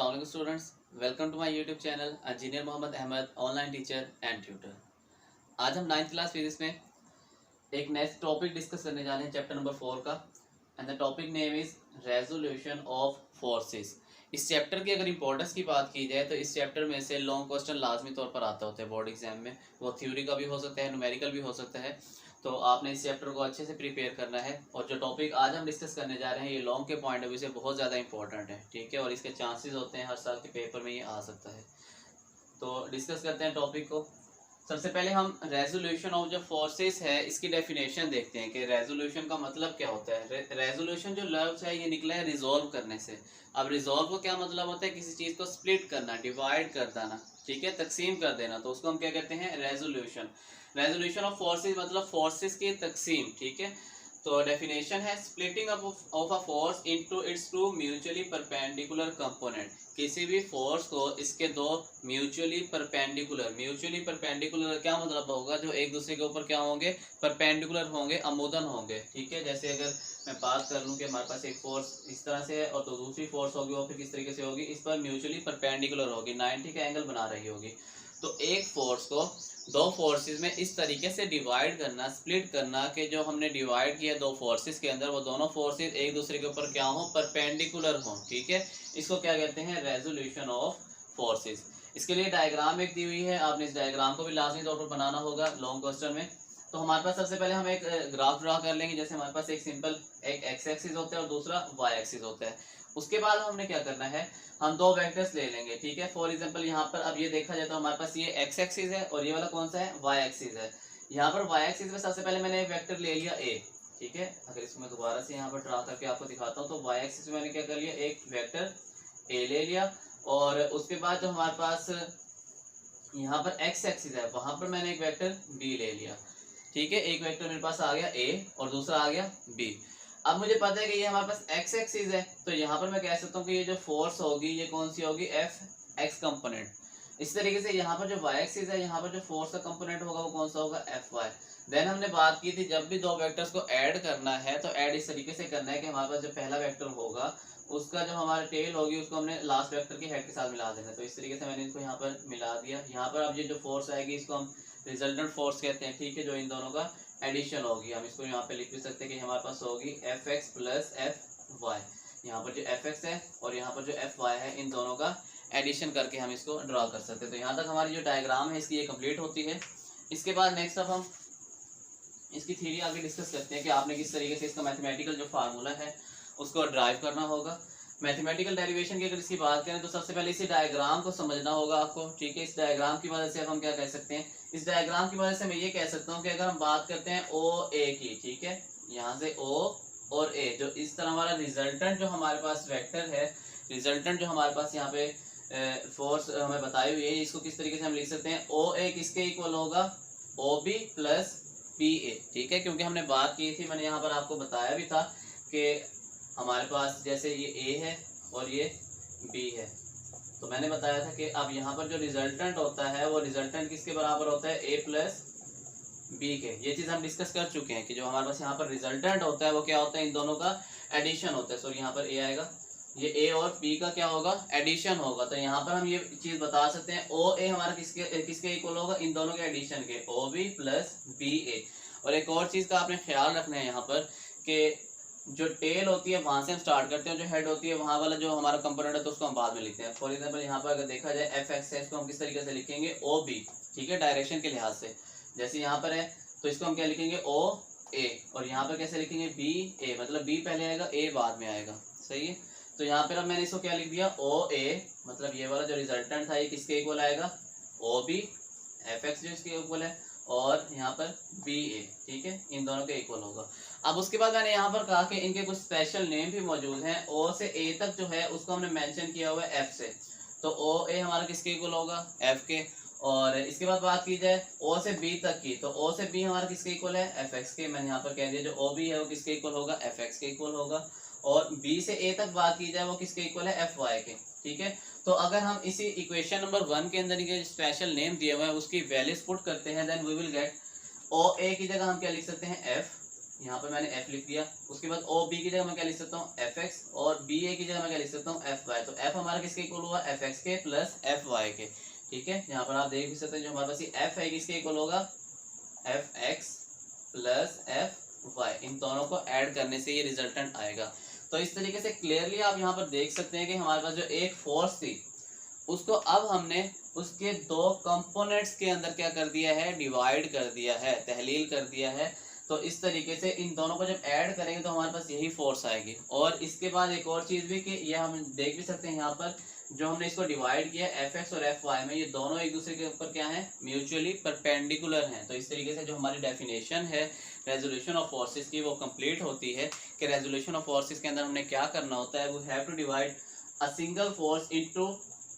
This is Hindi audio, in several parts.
अस्सलाम वालेकुम students, welcome to my YouTube channel engineer Mohammad Ahmad online teacher and tutor. आज हम 9th क्लास फिजिक्स में एक नेक्स्ट टॉपिक डिस्कस करने जा रहे हैं, चैप्टर नंबर 4 का। And the topic name is resolution of forces. इस चैप्टर की अगर इंपॉर्टेंस की बात की जाए तो इस चैप्टर में से लॉन्ग क्वेश्चन लाजमी तौर पर आता होता है बोर्ड एग्जाम में। वो थ्योरी का भी हो सकता है, न्यूमेरिकल भी हो सकता है। तो आपने इस चैप्टर को अच्छे से प्रिपेयर करना है। और जो टॉपिक आज हम डिस्कस करने जा रहे हैं ये लॉन्ग के पॉइंट ऑफ व्यू से बहुत ज़्यादा इंपॉर्टेंट है, ठीक है। और इसके चांसेस होते हैं हर साल के पेपर में ये आ सकता है। तो डिस्कस करते हैं टॉपिक को। सबसे पहले हम रेजोल्यूशन ऑफ जो फोर्सेस है इसकी डेफिनेशन देखते हैं कि रेजोल्यूशन का मतलब क्या होता है। रेजोल्यूशन जो लफ्ज़ है ये निकला है रिजॉल्व करने से। अब रिजॉल्व को क्या मतलब होता है, किसी चीज़ को स्प्लिट करना, डिवाइड कर देना, ठीक है, तकसीम कर देना। तो उसको हम क्या कहते हैं, रेजोल्यूशन। रेजोल्यूशन ऑफ फोर्सेस मतलब फोर्सेस की तकसीम, ठीक है। तो डेफिनेशन है splitting up of a force into its two mutually perpendicular component. किसी भी फोर्स को इसके दो म्यूचुअली परपेंडिकुलर क्या मतलब होगा, जो एक दूसरे के ऊपर क्या होंगे, परपेंडिकुलर होंगे, अमुदन होंगे, ठीक है। जैसे अगर मैं बात कर लूँ कि हमारे पास एक फोर्स इस तरह से है और तो दूसरी फोर्स होगी वो फिर किस तरीके से होगी, इस पर म्यूचुअली परपेंडिकुलर होगी, 90 का एंगल बना रही होगी। तो एक फोर्स को दो फोर्सेस में इस तरीके से डिवाइड करना, स्प्लिट करना कि जो हमने डिवाइड किया दो फोर्सेस के अंदर वो दोनों फोर्सेस एक दूसरे के ऊपर क्या हो, परपेंडिकुलर हो, ठीक है। इसको क्या कहते हैं, रेजोल्यूशन ऑफ फोर्सेस। इसके लिए डायग्राम एक दी हुई है, आपने इस डायग्राम को भी लाजमी तौर पर बनाना होगा लॉन्ग क्वेश्चन में। तो हमारे पास सबसे पहले हम एक ग्राफ ड्रा कर लेंगे। जैसे हमारे पास एक सिंपल एक एक्स एक्सिस होता है और दूसरा वाई एक्सिस होता है। उसके बाद हमने क्या करना है, हम दो वेक्टर्स ले लेंगे, ठीक है। फॉर एग्जांपल यहाँ पर अब ये देखा जाए तो हमारे पास ये एक्स एक्सिस है और ये वाला कौन सा है, वाई एक्सिस है। यहाँ पर वाई एक्सिस में सबसे पहले मैंने एक वेक्टर ले लिया ए, ठीक है। अगर इसको मैं दोबारा से यहाँ पर ड्रा करके आपको दिखाता हूँ तो वाई एक्सिस में मैंने क्या कर लिया, एक वेक्टर ए ले लिया। और उसके बाद जो हमारे पास यहाँ पर एक्स एक्सिस है वहां पर मैंने एक वेक्टर बी ले लिया, ठीक है। एक वेक्टर मेरे पास आ गया ए और दूसरा आ गया बी। अब मुझे पता है कि ये हमारे पास एक्स एक्सिस है, तो यहाँ पर मैं कह सकता हूँ कि ये जो फोर्स होगी ये कौन सी होगी, एफ एक्स कंपोनेंट। इस तरीके से यहाँ पर जो वाई एक्सिस है, यहाँ पर जो फोर्स का कंपोनेंट होगा वो कौन सा होगा, एफ वाई। देन हमने बात की थी जब भी दो वेक्टर्स को ऐड करना है तो ऐड इस तरीके से करना है कि हमारे पास जो पहला वेक्टर होगा उसका जो हमारा टेल होगी उसको हमने लास्ट वेक्टर के हेड के साथ मिला देना। तो इस तरीके से मैंने इसको यहाँ पर मिला दिया। यहाँ पर अब ये जो फोर्स आएगी इसको हम रिजल्टेंट फोर्स कहते हैं, ठीक है, जो इन दोनों का एडिशन होगी। हम इसको यहाँ पे लिख भी सकते हैं कि हमारे पास होगी F X plus F Y. यहाँ पर जो एफ एक्स है और यहाँ पर जो एफ वाई है इन दोनों का एडिशन करके हम इसको ड्रा कर सकते हैं। तो यहाँ तक हमारी जो डायग्राम है इसकी ये कंप्लीट होती है। इसके बाद नेक्स्ट अब हम इसकी थ्योरी आगे डिस्कस करते हैं कि आपने किस तरीके से इसका मैथमेटिकल जो फार्मूला है उसको ड्राइव करना होगा। मैथमेटिकल डेरिवेशन की अगर इसकी बात करें तो सबसे पहले इसी डायग्राम को समझना होगा आपको, ठीक है। इस डायग्राम की मदद से अब हम क्या कह सकते हैं, इस डायग्राम की मदद से मैं ये कह सकता हूँ कि अगर हम बात करते हैं ओ ए की, ठीक है, यहाँ से ओ और ए, जो इस तरह हमारा रिजल्टेंट जो हमारे पास वेक्टर है, रिजल्टेंट जो हमारे पास यहाँ पे फोर्स हमें बताई हुई है, इसको किस तरीके से हम लिख सकते हैं, ओ ए किसके इक्वल होगा, O B plus P A, ठीक है। क्योंकि हमने बात की थी, मैंने यहाँ पर आपको बताया भी था कि हमारे पास जैसे ये ए है और ये बी है, तो मैंने बताया था कि अब यहाँ पर जो रिजल्टेंट होता है वो रिजल्टेंट किसके बराबर होता है, ए प्लस बी के। ये चीज़ हम डिस्कस कर चुके हैं कि जो हमारे पास यहाँ पर रिजल्टेंट होता है वो क्या होता है, इन दोनों का एडिशन होता है। सो यहाँ पर ए आएगा, ये ए और बी का क्या होगा, एडिशन होगा। तो यहाँ पर हम ये चीज़ बता सकते हैं ओ ए हमारा किसके इक्वल होगा, इन दोनों के एडिशन के, ओ बी प्लस बी ए। और एक और चीज़ का आपने ख्याल रखना है यहाँ पर कि जो टेल होती है वहां से हम स्टार्ट करते हैं, जो हेड होती है वहां वाला जो हमारा कंपोनेंट है तो उसको हम बाद में लिखते हैं। फॉर एग्जांपल यहाँ पर अगर देखा जाए एफ एक्स है, इसको हम किस तरीके से लिखेंगे, ओ बी, ठीक है, डायरेक्शन के लिहाज से। जैसे यहाँ पर है तो इसको हम क्या लिखेंगे, ओ ए। और यहाँ पर कैसे लिखेंगे, बी ए, मतलब बी पहले आएगा ए बाद में आएगा, सही है। तो यहाँ पर अब मैंने इसको क्या लिख दिया, ओ ए, मतलब ये वाला जो रिजल्टेंट था ये किसके इक्वल आएगा, ओ बी, एफ एक्स जो इसके इक्वल है, और यहाँ पर बी ए, ठीक है, इन दोनों के इक्वल होगा। अब उसके बाद मैंने यहाँ पर कहा कि इनके कुछ स्पेशल नेम भी मौजूद हैं। ओ से ए तक जो है उसको हमने मेंशन किया हुआ है एफ से, तो ओ ए हमारा किसके इक्वल होगा, एफ के। और इसके बाद बात की जाए ओ से बी तक की, तो ओ से बी हमारा किसके इक्वल है, एफ एक्स के। मैंने यहाँ पर कह दिया जो ओ बी है वो किसके इक्वल होगा, एफ एक्स के इक्वल होगा। और बी से ए तक बात की जाए वो किसके इक्वल है, एफ वाई के, ठीक है। तो अगर हम इसी इक्वेशन नंबर 1 के अंदर के स्पेशल नेम दिए हुए हैं उसकी वैल्यूज पुट करते हैं, then we will get O A की जगह हम क्या लिख सकते हैं, एफ, यहाँ पर मैंने f लिख दिया। उसके बाद ओ बी की जगह मैं क्या लिख सकता हूँ fx, और बी ए की जगह मैं क्या लिख सकता हूँ fy। तो f हमारा किसके इक्वल हुआ fx के प्लस fy के, ठीक है। यहाँ पर आप देख भी सकते हैं जो हमारे पास ये f है किसके इक्वल होगा fx प्लस fy, इन दोनों को ऐड करने से ये रिजल्टेंट आएगा। तो इस तरीके से क्लियरली आप यहाँ पर देख सकते हैं कि हमारे पास जो एक फोर्स थी उसको अब हमने उसके दो कंपोनेंट्स के अंदर क्या कर दिया है, डिवाइड कर दिया है, तहलील कर दिया है। तो इस तरीके से इन दोनों को जब ऐड करेंगे तो हमारे पास यही फोर्स आएगी। और इसके बाद एक और चीज़ भी कि ये हम देख भी सकते हैं यहाँ पर जो हमने इसको डिवाइड किया fx और fy में, ये दोनों एक दूसरे के ऊपर क्या है, म्यूचुअली परपेंडिकुलर हैं। तो इस तरीके से जो हमारी डेफिनेशन है रेजोल्यूशन ऑफ फोर्सेस की वो कंप्लीट होती है कि रेजोल्यूशन ऑफ फोर्सेस के अंदर हमने क्या करना होता है, we have to divide a single force into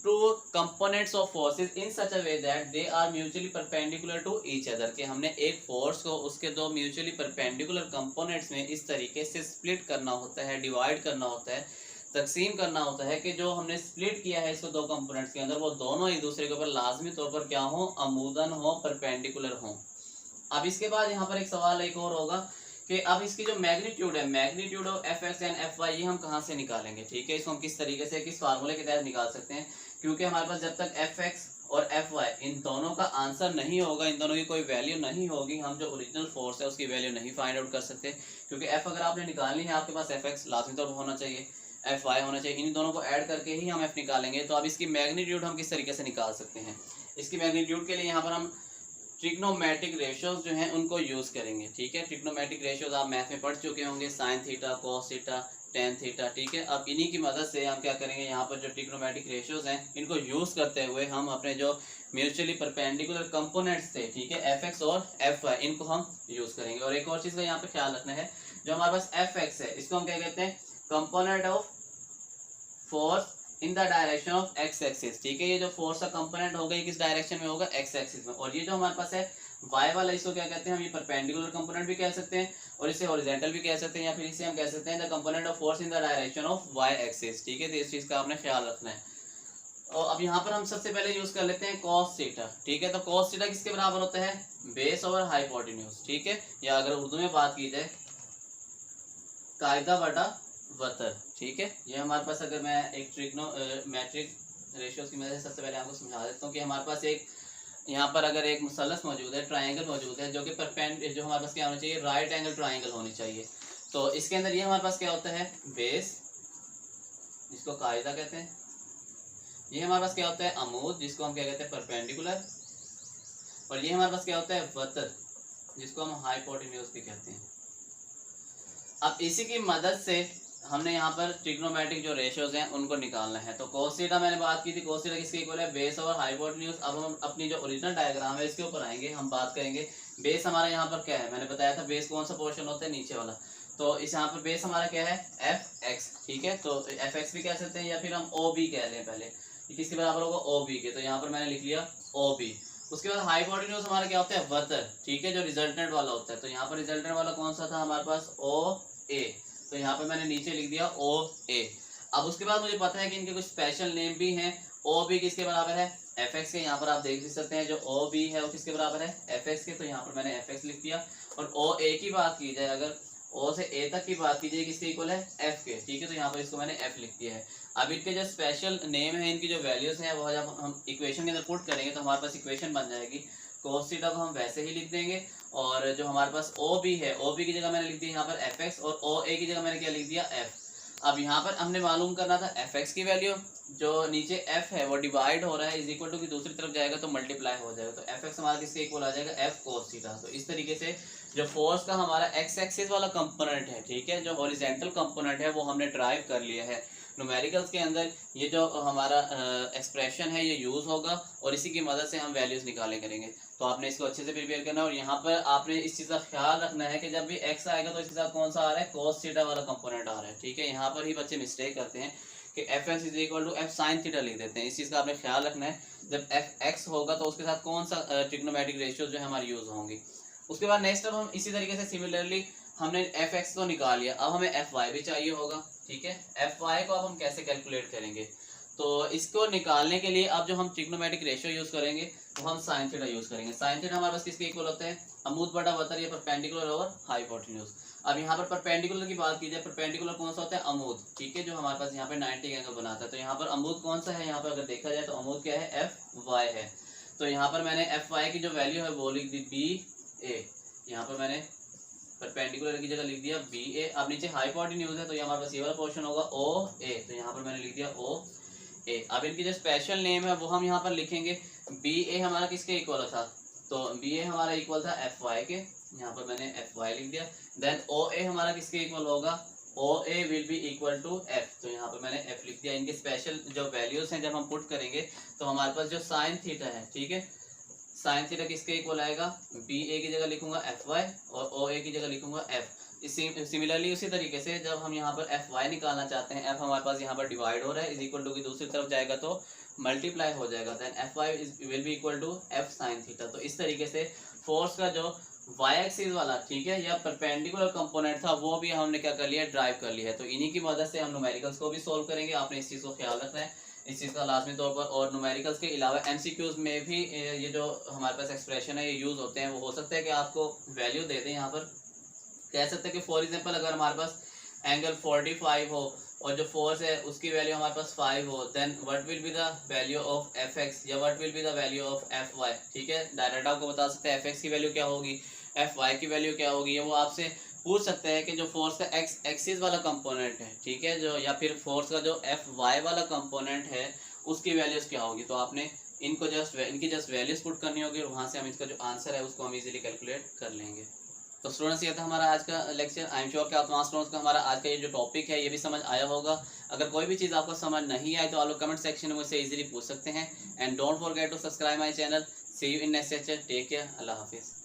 two components of forces in such a way that they are mutually perpendicular to each other, कि हमने एक फोर्स को उसके दो म्यूचुअली परपेंडिकुलर कंपोनेंट्स में इस तरीके से स्प्लिट करना होता है, डिवाइड करना होता है, तकसीम करना होता है कि जो हमने स्प्लिट किया है इसको दो कंपोनेंट्स के अंदर वो दोनों एक दूसरे के ऊपर लाजमी तौर पर क्या हो, अमूदन हो, परपेंडिकुलर हो। अब इसके बाद यहाँ पर एक सवाल एक और होगा कि अब इसकी जो मैग्नीट्यूड है, magnitude of fx and fy, ये हम कहाँ से निकालेंगे, ठीक है। इसको हम किस तरीके से किस फार्मूले के तहत निकाल सकते हैं, क्योंकि हमारे पास जब तक fx और fy इन दोनों का आंसर नहीं होगा, इन दोनों की कोई वैल्यू नहीं होगी, हम जो ओरिजिनल फोर्स है उसकी वैल्यू नहीं फाइंड आउट कर सकते। क्योंकि f अगर आपने निकालनी है आपके पास fx लाजमी तौर पर होना चाहिए, fy होना चाहिए, इन दोनों को ऐड करके ही हम f निकालेंगे। तो अब इसकी मैग्नीट्यूड हम किस तरीके से निकाल सकते हैं, इसकी मैग्नीट्यूड के लिए यहाँ पर हम ट्रिग्नोमेट्रिक रेशियोज जो हैं उनको यूज़ करेंगे, ठीक है। ट्रिग्नोमेट्रिक रेशियोज आप मैथ में पढ़ चुके होंगे, sine theta, cos theta, tan theta, ठीक है। अब इन्हीं की मदद से हम क्या करेंगे, यहाँ पर जो ट्रिग्नोमेट्रिक रेशियोज हैं इनको यूज़ करते हुए हम अपने जो म्यूचुअली परपेंडिकुलर कंपोनेंट्स थे, ठीक है, fx और fy, इनको हम यूज़ करेंगे। और एक और चीज़ का यहाँ पे ख्याल रखना है, जो हमारे पास fx है इसको हम क्या कहते हैं, component of force in the direction of x axis, ठीक है। ये जो फोर्स का कंपोनेंट होगा ये किस डायरेक्शन में होगा, एक्स एक्सिस में। और ये जो हमारे पास है वाई वाला, इसको क्या कहते हैं हम, ये परपेंडिकुलर कंपोनेंट भी कह सकते हैं और इसे हॉरिजॉन्टल भी कह सकते हैं, या फिर इसे हम कह सकते हैं the component of force in the direction of Y axis, ठीक है। तो इस चीज़ का आपने ख्याल रखना है। और अब यहाँ पर हम सबसे पहले यूज कर लेते हैं कॉस थीटा, ठीक है। तो कॉस थीटा किसके बराबर होता है, बेस ओवर हाइपोटेन्यूज, ठीक है, या अगर उर्दू में बात की जाए कायदा बटा वतर, ठीक है। ये हमारे पास अगर मैं एक ट्रिग्नोमेट्रिक रेशियोज की मदद से सबसे पहले आपको समझा देता हूँ कि हमारे पास एक यहाँ पर अगर एक मुसल्लस मौजूद है, ट्रायंगल मौजूद है, जो कि जो हमारे पास क्या होना चाहिए, राइट एंगल ट्रायंगल होनी चाहिए। तो इसके अंदर ये हमारे पास क्या होता है, बेस जिसको कायदा कहते हैं, ये हमारे पास क्या होता है अमूद जिसको हम क्या कहते हैं परपेंडिकुलर, और ये हमारे पास क्या होता है वतर जिसको हम हाइपोटेन्यूज भी कहते हैं। अब इसी की मदद से हमने यहाँ पर ट्रिग्नोमेट्रिक जो रेशियोज हैं उनको निकालना है। तो cos थीटा मैंने बात की थी, cos थीटा किसके इक्वल है, बेस और हाइपोटेन्यूज। अब हम अपनी जो ओरिजिनल डायग्राम है इसके ऊपर आएंगे, हम बात करेंगे बेस हमारा यहाँ पर क्या है, मैंने बताया था बेस कौन सा पोर्शन होता है, नीचे वाला। तो इस यहाँ पर बेस हमारा क्या है fx, ठीक है। तो fx भी कह सकते हैं या फिर हम ob कह लें, पहले किसके बराबर होगा ob के, तो यहाँ पर मैंने लिख लिया ob। उसके बाद हाइपोटेन्यूज हमारा क्या होता है वतर, ठीक है, जो रिजल्टेंट वाला होता है। तो यहाँ पर रिजल्टेंट वाला कौन सा था हमारे पास OA, तो यहाँ पे मैंने नीचे लिख दिया OA। अब उसके बाद मुझे पता है कि इनके कुछ स्पेशल नेम भी हैं। OB किसके बराबर है, fx के, यहाँ पर आप देख सकते हैं जो OB है वो किसके बराबर है, fx के, तो यहाँ पर मैंने fx लिख दिया। और OA की बात की जाए, अगर O से A तक की बात की जाए किसके इक्वल है, f के, ठीक है। तो यहाँ पर इसको मैंने f लिख दिया है। अब इनके जो स्पेशल नेम है, इनकी जो वैल्यूज हैं वो जब हम इक्वेशन के अंदर पुट करेंगे तो हमारे पास इक्वेशन बन जाएगी। cos थीटा को हम वैसे ही लिख देंगे, और जो हमारे पास OB है, OB की जगह मैंने लिख दिया यहाँ पर fx, और OA की जगह मैंने क्या लिख दिया f। अब यहाँ पर हमने मालूम करना था fx की वैल्यू, जो नीचे f है वो डिवाइड हो रहा है, इज इक्वल टू की दूसरी तरफ जाएगा तो मल्टीप्लाई हो जाएगा, तो fx हमारा किसके इक्वल आ जाएगा, f cos थीटा। तो इस तरीके से जो फोर्स का हमारा x एक्सिस वाला कंपोनेंट है, ठीक है, जो हॉरिजॉन्टल कंपोनेंट है वो हमने ड्राइव कर लिया है। न्यूमेरिकल्स के अंदर ये जो हमारा एक्सप्रेशन है ये यूज़ होगा और इसी की मदद से हम वैल्यूज़ निकाले करेंगे। तो आपने इसको अच्छे से प्रिपेयर करना है, और यहाँ पर आपने इस चीज़ का ख्याल रखना है कि जब भी x आएगा तो इसके साथ कौन सा आ रहा है, cos थीटा वाला कंपोनेंट आ रहा है, ठीक है। यहाँ पर ही बच्चे मिस्टेक करते हैं कि fx is equal to f sin theta लिख देते हैं। इस चीज़ का आपने ख्याल रखना है, जब fx होगा तो उसके साथ कौन सा ट्रिग्नोमेट्रिक रेशियो जो है हमारी यूज़ होंगी। उसके बाद नेक्स्ट अब हम इसी तरीके से सिमिलरली हमने fx को निकाल लिया, अब हमें fy भी चाहिए होगा, ठीक है। fy को अब हम कैसे कैलकुलेट करेंगे, तो इसको निकालने के लिए अब जो हम ट्रिग्नोमेट्रिक रेशियो यूज करेंगे तो हम साइन थीटा यूज करेंगे। साइन थीटा हमारे पास किसके इक्वल होते हैं, अमूद बटा वतर, ये परपेंडिकुलर ओवर हाइपोटेन्यूज। अब यहाँ पर परपेंडिकुलर की बात की जाए, परपेंडिकुलर कौन सा होता है, अमूद, ठीक है, जो हमारे पास यहाँ पे 90 एंगल बनाता है। तो यहाँ पर अमूद कौन सा है, यहाँ पर अगर देखा जाए तो अमूद क्या है, एफ वाई है। तो यहाँ पर मैंने एफ वाई की जो वैल्यू है वो लिख दी बी ए, यहाँ पर मैंने परपेंडिकुलर की जगह लिख दिया बी ए। अब नीचे हाइपोटेन्यूज है तो ये हमारे पास ये वाला पोर्शन होगा ओ ए, तो यहाँ पर मैंने लिख दिया ओ ए। अब इनकी जो स्पेशल नेम है वो हम यहाँ पर लिखेंगे। बी ए हमारा किसके इक्वल था, तो बी ए हमारा इक्वल था एफ वाई के, यहाँ पर मैंने एफ वाई लिख दिया। देन ओ ए हमारा किसके इक्वल होगा, O A will be equal to F, तो यहाँ पर मैंने एफ लिख दिया। इनके स्पेशल जो वैल्यूज हैं जब हम पुट करेंगे तो हमारे पास जो साइन थीटा है, ठीक है, साइन थीटा किसके इक्वल आएगा, बी ए की जगह लिखूंगा एफ वाई और ओ ए की जगह लिखूंगा एफ। सिमिलरली उसी तरीके से जब हम यहाँ पर एफ वाई निकालना चाहते हैं, एफ हमारे पास यहाँ पर डिवाइड हो रहा है, इज इक्वल टू की दूसरी तरफ जाएगा तो मल्टीप्लाई हो जाएगा, then F Y will be equal to F sine theta. तो इस तरीके से फोर्स का जो वाई एक्सिस वाला, ठीक है, या परपेंडिकुलर कंपोनेंट था वो भी हमने क्या कर लिया, ड्राइव कर लिया है। तो इन्हीं की मदद से हम न्यूमेरिकल्स को भी सोल्व करेंगे, आपने इस चीज़ को ख्याल रखना है इस चीज़ का लाजमी तौर पर। और न्यूमेरिकल्स के अलावा एमसीक्यूज में भी ये जो हमारे पास एक्सप्रेशन है ये यूज़ होते हैं। वो हो सकता है कि आपको वैल्यू दे दें, यहाँ पर कह सकते हैं कि फॉर एग्जांपल अगर हमारे पास एंगल 45 हो और जो फोर्स है उसकी वैल्यू हमारे पास 5 हो, then what will be the value of F X या what will be the value of F Y, ठीक है, डायरेक्ट आपको बता सकते हैं एफ एक्स की वैल्यू क्या होगी, एफ वाई की वैल्यू क्या होगी। ये वो आपसे पूछ सकते हैं कि जो फोर्स का एक्स एक्सिस वाला कंपोनेंट है, ठीक है, जो या फिर फोर्स का जो एफ वाई वाला कंपोनेंट है उसकी वैल्यूज क्या होगी। तो आपने इनको इनकी जस्ट वैल्यूज पुट करनी होगी और वहाँ से हम इसका जो आंसर है उसको हम इजीली कैलकुलेट कर लेंगे। तो स्टूडेंट्स ये था हमारा आज का लेक्चर। आई एम श्योर कि आप तमाम स्टूडेंट्स को हमारा आज का ये जो टॉपिक है ये भी समझ आया होगा। अगर कोई भी चीज़ आपको समझ नहीं आए तो आप लोग कमेंट सेक्शन में मुझसे इजीली पूछ सकते हैं। And don't forget to subscribe my channel. See you in next lecture. Take care. Allah हाफिज़।